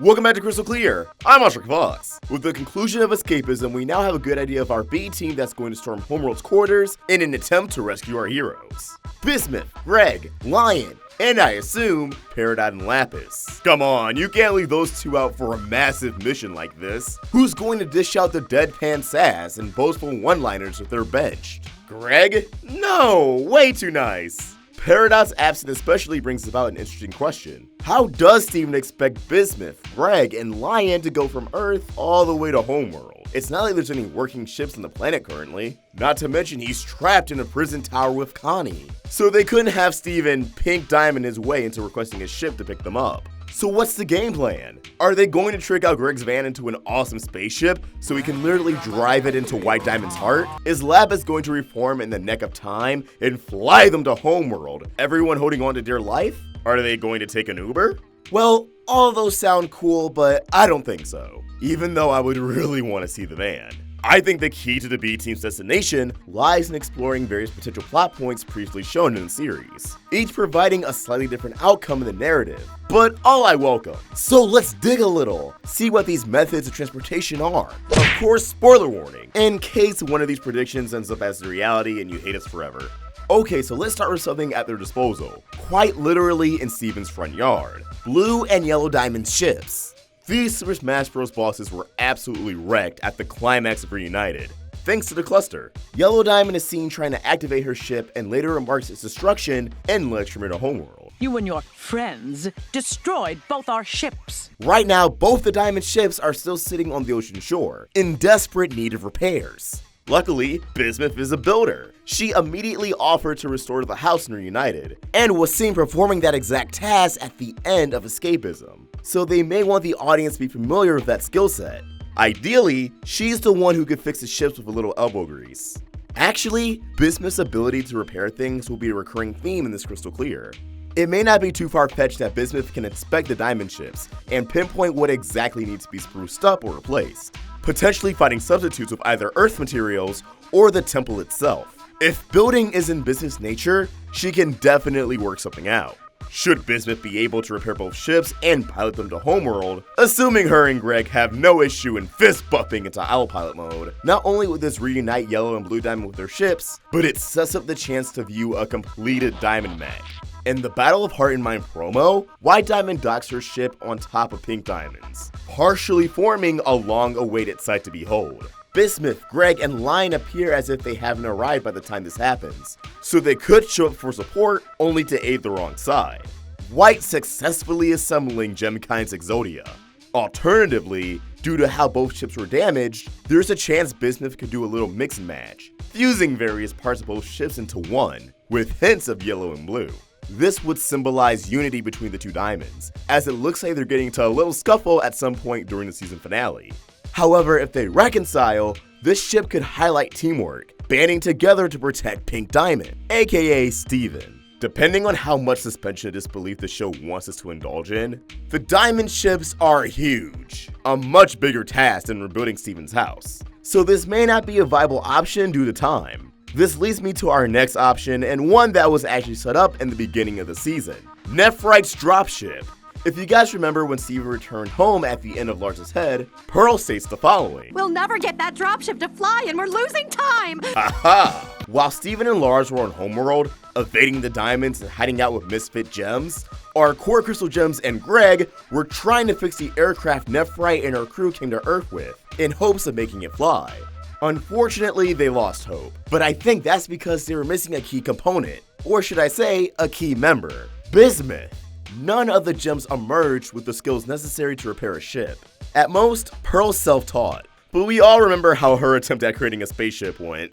Welcome back to Crystal Clear. I'm Fox. With the conclusion of escapism, we now have a good idea of our B team that's going to storm Homeworld's quarters in an attempt to rescue our heroes. Bismuth, Greg, Lion, and I assume, Peridot and Lapis. Come on, you can't leave those two out for a massive mission like this. Who's going to dish out the deadpan sass and boastful one-liners if they're benched? Greg? No, way too nice. Peridot's absence especially brings about an interesting question. How does Steven expect Bismuth, Greg, and Lion to go from Earth all the way to Homeworld? It's not like there's any working ships on the planet currently. Not to mention he's trapped in a prison tower with Connie. So they couldn't have Steven pink diamond his way into requesting a ship to pick them up. So what's the game plan? Are they going to trick out Greg's van into an awesome spaceship so he can literally drive it into White Diamond's heart? Is Lapis going to reform in the neck of time and fly them to Homeworld, everyone holding on to dear life? Are they going to take an Uber? Well, all those sound cool, but I don't think so. Even though I would really want to see the van. I think the key to the B team's destination lies in exploring various potential plot points previously shown in the series, each providing a slightly different outcome in the narrative, but all I welcome. So let's dig a little, see what these methods of transportation are. Of course, spoiler warning, in case one of these predictions ends up as the reality and you hate us forever. Okay, so let's start with something at their disposal, quite literally in Steven's front yard, Blue and Yellow Diamond ships. These Super Smash Bros. Bosses were absolutely wrecked at the climax of Reunited, thanks to the cluster. Yellow Diamond is seen trying to activate her ship and later remarks its destruction and lecturing her to Homeworld. You and your friends destroyed both our ships. Right now, both the Diamond ships are still sitting on the ocean shore, in desperate need of repairs. Luckily, Bismuth is a builder. She immediately offered to restore the house in Reunited, and was seen performing that exact task at the end of Escapism. So they may want the audience to be familiar with that skill set. Ideally, she's the one who could fix the ships with a little elbow grease. Actually, Bismuth's ability to repair things will be a recurring theme in this Crystal Clear. It may not be too far-fetched that Bismuth can inspect the diamond ships and pinpoint what exactly needs to be spruced up or replaced, potentially finding substitutes with either earth materials or the temple itself. If building is in Bismuth's nature, she can definitely work something out. Should Bismuth be able to repair both ships and pilot them to Homeworld, assuming her and Greg have no issue in fist bumping into autopilot mode, not only would this reunite Yellow and Blue Diamond with their ships, but it sets up the chance to view a completed Diamond match. In the Battle of Heart and Mind promo, White Diamond docks her ship on top of Pink Diamond's, partially forming a long-awaited sight to behold. Bismuth, Greg, and Lion appear as if they haven't arrived by the time this happens, so they could show up for support only to aid the wrong side. White successfully assembling Gemkind's Exodia. Alternatively, due to how both ships were damaged, there's a chance Bismuth could do a little mix and match, fusing various parts of both ships into one, with hints of yellow and blue. This would symbolize unity between the two diamonds, as it looks like they're getting into a little scuffle at some point during the season finale. However, if they reconcile, this ship could highlight teamwork, banding together to protect Pink Diamond, aka Steven. Depending on how much suspension of disbelief the show wants us to indulge in, the Diamond ships are huge, a much bigger task than rebuilding Steven's house. So this may not be a viable option due to time. This leads me to our next option, and one that was actually set up in the beginning of the season, Nephrite's dropship. If you guys remember when Steven returned home at the end of Lars' head, Pearl states the following. We'll never get that dropship to fly and we're losing time! Aha! While Steven and Lars were on Homeworld, evading the diamonds and hiding out with misfit gems, our core crystal gems and Greg were trying to fix the aircraft Nephrite and her crew came to Earth with, in hopes of making it fly. Unfortunately, they lost hope, but I think that's because they were missing a key component, or should I say, a key member, Bismuth. None of the gems emerged with the skills necessary to repair a ship. At most, Pearl's self-taught, but we all remember how her attempt at creating a spaceship went.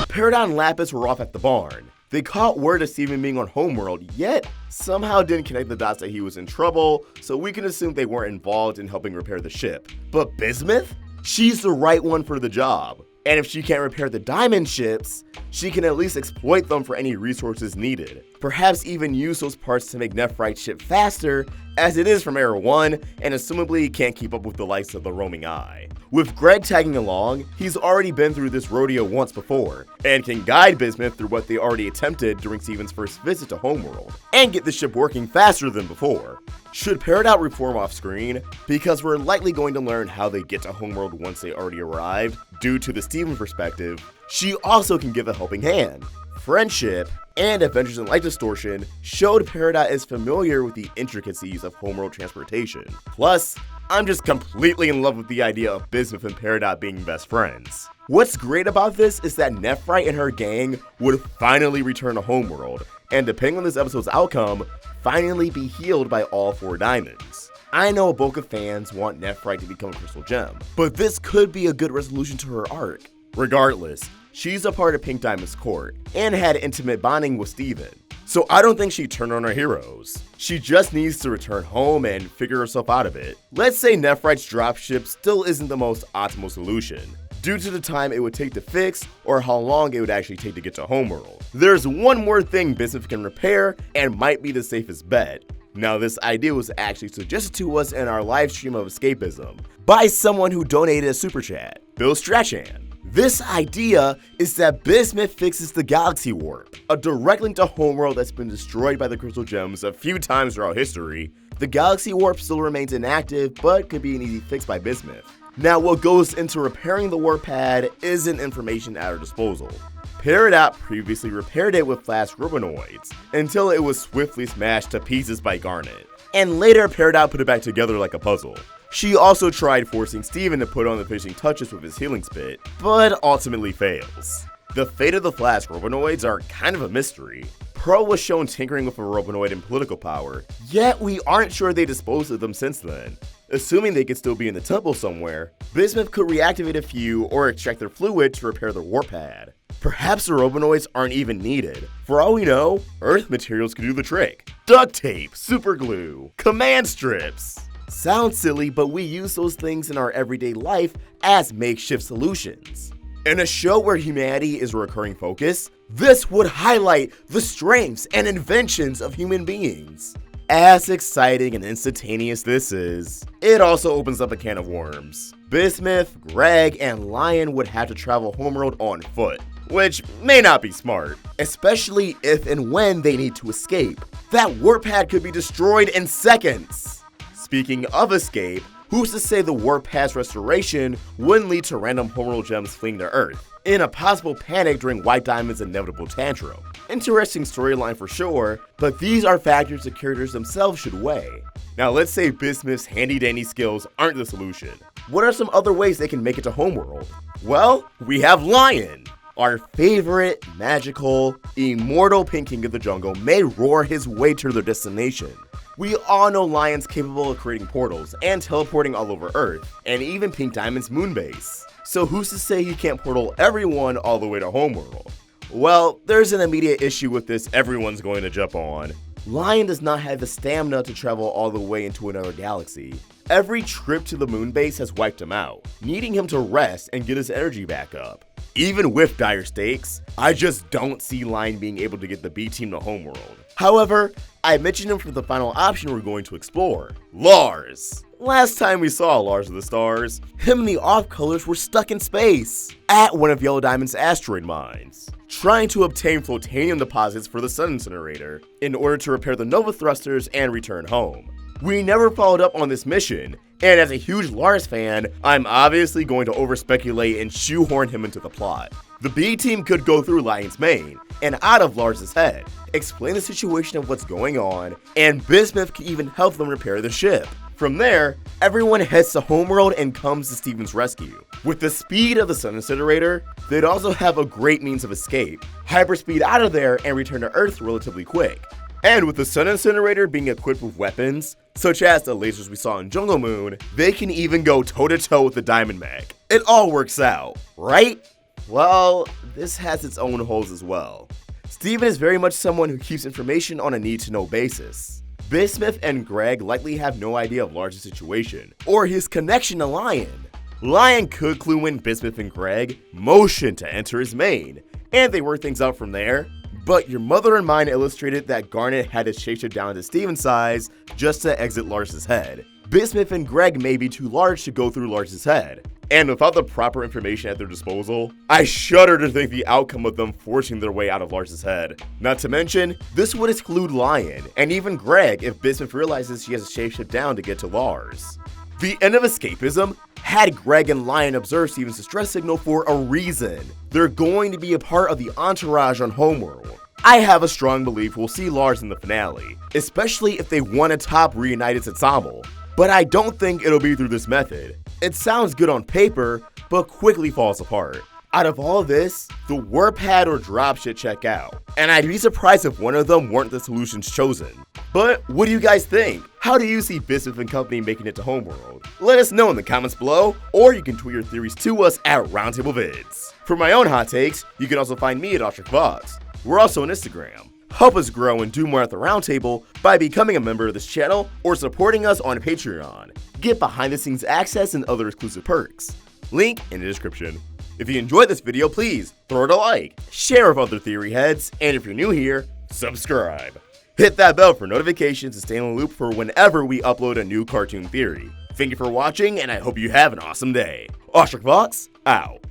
Peridot and Lapis were off at the barn. They caught word of Steven being on Homeworld, yet somehow didn't connect the dots that he was in trouble, so we can assume they weren't involved in helping repair the ship. But Bismuth? She's the right one for the job. And if she can't repair the diamond ships, she can at least exploit them for any resources needed. Perhaps even use those parts to make Nephrite's ship faster, as it is from Era 1, and assumably can't keep up with the likes of the roaming eye. With Greg tagging along, he's already been through this rodeo once before, and can guide Bismuth through what they already attempted during Steven's first visit to Homeworld, and get the ship working faster than before. Should Peridot reform off screen? Because we're likely going to learn how they get to Homeworld once they already arrived, due to the Steven perspective. She also can give a helping hand. Friendship and Adventures in Light Distortion showed Peridot is familiar with the intricacies of Homeworld transportation. Plus, I'm just completely in love with the idea of Bismuth and Peridot being best friends. What's great about this is that Nephrite and her gang would finally return to Homeworld, and depending on this episode's outcome, finally be healed by all 4 diamonds. I know a bulk of fans want Nephrite to become a crystal gem, but this could be a good resolution to her arc. Regardless, she's a part of Pink Diamond's court, and had intimate bonding with Steven, so I don't think she'd turn on her heroes. She just needs to return home and figure herself out of it. Let's say Nephrite's dropship still isn't the most optimal solution, due to the time it would take to fix or how long it would actually take to get to Homeworld. There's one more thing Bismuth can repair and might be the safest bet. Now, this idea was actually suggested to us in our live stream of escapism by someone who donated a super chat, Bill Strachan. This idea is that Bismuth fixes the Galaxy Warp, a direct link to Homeworld that's been destroyed by the Crystal Gems a few times throughout history. The Galaxy Warp still remains inactive, but could be an easy fix by Bismuth. Now, what goes into repairing the warp pad isn't information at our disposal. Peridot previously repaired it with flash Robonoids, until it was swiftly smashed to pieces by Garnet. And later, Peridot put it back together like a puzzle. She also tried forcing Steven to put on the finishing touches with his healing spit, but ultimately fails. The fate of the flash Robonoids are kind of a mystery. Pearl was shown tinkering with a Robonoid in political power, yet we aren't sure they disposed of them since then. Assuming they could still be in the temple somewhere, Bismuth could reactivate a few or extract their fluid to repair the warp pad. Perhaps the Robonoids aren't even needed. For all we know, Earth materials could do the trick. Duct tape, super glue, command strips. Sounds silly, but we use those things in our everyday life as makeshift solutions. In a show where humanity is a recurring focus, this would highlight the strengths and inventions of human beings. As exciting and instantaneous this is, it also opens up a can of worms. Bismuth, Greg, and Lion would have to travel Homeworld on foot, which may not be smart, especially if and when they need to escape. That warp pad could be destroyed in seconds. Speaking of escape, who's to say the warp pad's restoration wouldn't lead to random Homeworld gems fleeing to Earth, in a possible panic during White Diamond's inevitable tantrum? Interesting storyline for sure, but these are factors the characters themselves should weigh. Now, let's say Bismuth's handy-dandy skills aren't the solution. What are some other ways they can make it to Homeworld? Well, we have Lion. Our favorite, magical, immortal Pink King of the Jungle may roar his way to their destination. We all know Lion's capable of creating portals and teleporting all over Earth, and even Pink Diamond's moon base. So who's to say he can't portal everyone all the way to Homeworld? Well, there's an immediate issue with this everyone's going to jump on. Lion does not have the stamina to travel all the way into another galaxy. Every trip to the moon base has wiped him out, needing him to rest and get his energy back up. Even with dire stakes, I just don't see Lion being able to get the B team to Homeworld. However, I mentioned him for the final option we're going to explore, Lars. Last time we saw Lars of the Stars, him and the off-colors were stuck in space, at one of Yellow Diamond's asteroid mines, trying to obtain plutonium deposits for the Sun Incinerator, in order to repair the Nova Thrusters and return home. We never followed up on this mission, and as a huge Lars fan, I'm obviously going to over-speculate and shoehorn him into the plot. The B team could go through Lion's main, and out of Lars' head, explain the situation of what's going on, and Bismuth can even help them repair the ship. From there, everyone heads to Homeworld and comes to Steven's rescue. With the speed of the Sun Incinerator, they'd also have a great means of escape, hyperspeed out of there and return to Earth relatively quick. And with the Sun Incinerator being equipped with weapons, such as the lasers we saw in Jungle Moon, they can even go toe-to-toe with the Diamond Mech. It all works out, right? Well, this has its own holes as well. Steven is very much someone who keeps information on a need-to-know basis. Bismuth and Greg likely have no idea of Lars' situation, or his connection to Lion. Lion could clue in Bismuth and Greg motion to enter his main, and they work things out from there. But your mother and mine illustrated that Garnet had to shapeshift down to Steven's size just to exit Lars' head. Bismuth and Greg may be too large to go through Lars' head. and without the proper information at their disposal, I shudder to think the outcome of them forcing their way out of Lars' head. Not to mention, this would exclude Lion, and even Greg if Bismuth realizes she has to shapeshift down to get to Lars. The end of escapism had Greg and Lion observe Steven's distress signal for a reason. They're going to be a part of the entourage on Homeworld. I have a strong belief we'll see Lars in the finale, especially if they want a top reunited ensemble. But I don't think it'll be through this method. It sounds good on paper, but quickly falls apart. Out of all this, the warp pad or dropship check out, and I'd be surprised if one of them weren't the solutions chosen. But what do you guys think? How do you see Bismuth and company making it to Homeworld? Let us know in the comments below, or you can tweet your theories to us at Roundtable Vids. For my own hot takes, you can also find me at OstricVox. We're also on Instagram. Help us grow and do more at the Roundtable by becoming a member of this channel or supporting us on Patreon. Get behind the scenes access and other exclusive perks. Link in the description. If you enjoyed this video, please throw it a like, share with other theory heads, and if you're new here, subscribe. Hit that bell for notifications to stay in the loop for whenever we upload a new cartoon theory. Thank you for watching, and I hope you have an awesome day. OstricVox, out.